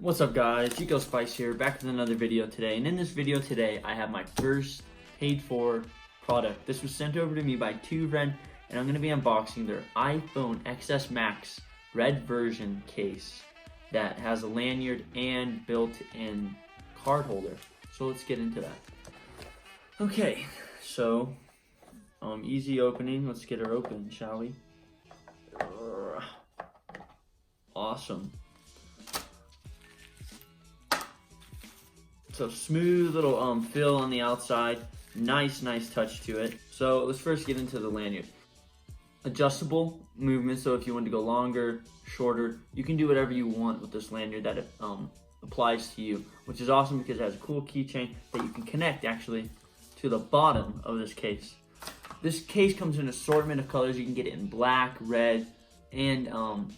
What's up guys, Chico Spice here, back with another video today. And in this video today, I have my first paid for product. This was sent over to me by TwoVren, and I'm going to be unboxing their iPhone XS Max red version case that has a lanyard and built-in card holder. So let's get into that. Okay, so easy opening. Let's get her open, shall we? Awesome. So smooth little fill on the outside, nice touch to it. So let's first get into the lanyard. Adjustable movement, so if you want to go longer, shorter, you can do whatever you want with this lanyard that applies to you, which is awesome because it has a cool keychain that you can connect actually to the bottom of this case. This case comes in an assortment of colors. You can get it in black, red, and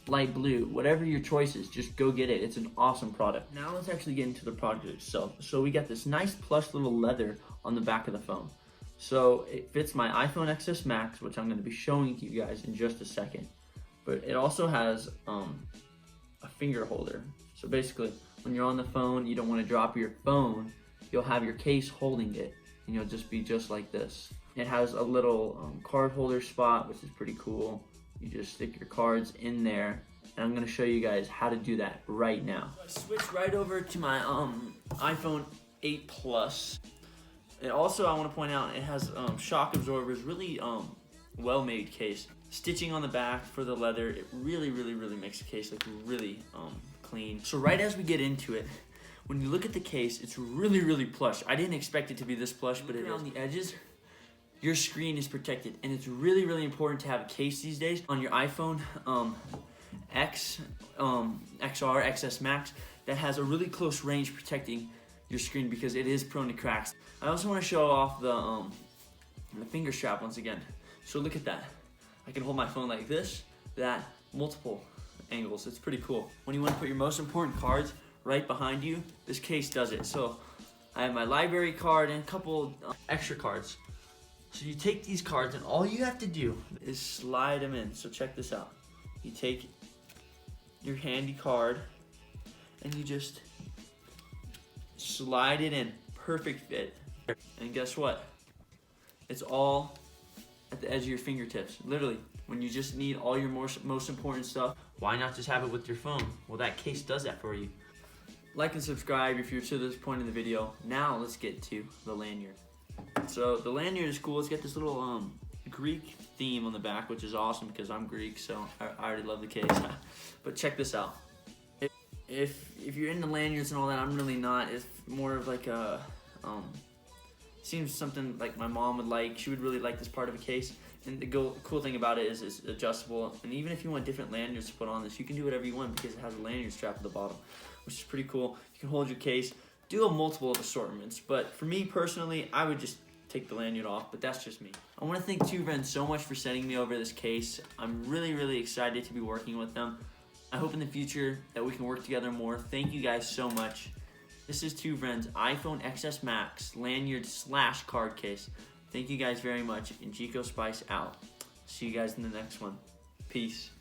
light blue. Whatever your choice is, just go get it. It's an awesome product. Now let's actually get into the product itself. So we got this nice plush little leather on the back of the phone. So it fits my iPhone XS Max, which I'm going to be showing to you guys in just a second. But it also has a finger holder. So basically, when you're on the phone, you don't want to drop your phone, you'll have your case holding it, and you'll just be just like this. It has a little card holder spot, which is pretty cool. You just stick your cards in there, and I'm going to show you guys how to do that right now. I switched right over to my iPhone 8 Plus. And also I want to point out it has shock absorbers, really well-made case. Stitching on the back for the leather, it really makes the case look really clean. So right as we get into it, when you look at the case, it's really plush. I didn't expect it to be this plush, but it is. On the edges, your screen is protected, and it's really important to have a case these days on your iPhone XR, XS Max, that has a really close range protecting your screen because it is prone to cracks. I also want to show off the finger strap once again. So look at that. I can hold my phone like this, that, multiple angles. It's pretty cool. When you want to put your most important cards right behind you, this case does it. So I have my library card and a couple extra cards. So you take these cards, and all you have to do is slide them in. So check this out. You take your handy card and you just slide it in. Perfect fit. And guess what? It's all at the edge of your fingertips. Literally, when you just need all your most important stuff, why not just have it with your phone? Well, that case does that for you. Like and subscribe if you're to this point in the video. Now let's get to the lanyard. So the lanyard is cool. It's got this little Greek theme on the back, which is awesome because I'm Greek, so I already love the case. But check this out. If you're into lanyards and all that, I'm really not. It's more of like a seems something like my mom would like. She would really like this part of a case. And the cool thing about it is it's adjustable. And even if you want different lanyards to put on this, you can do whatever you want because it has a lanyard strap at the bottom, which is pretty cool. You can hold your case. Do a multiple of assortments, but for me personally, I would just take the lanyard off, but that's just me. I want to thank TwoVren so much for sending me over this case. I'm really excited to be working with them. I hope in the future that we can work together more. Thank you guys so much. This is TwoVren's iPhone XS Max lanyard / card case. Thank you guys very much, and Chico Spice out. See you guys in the next one. Peace.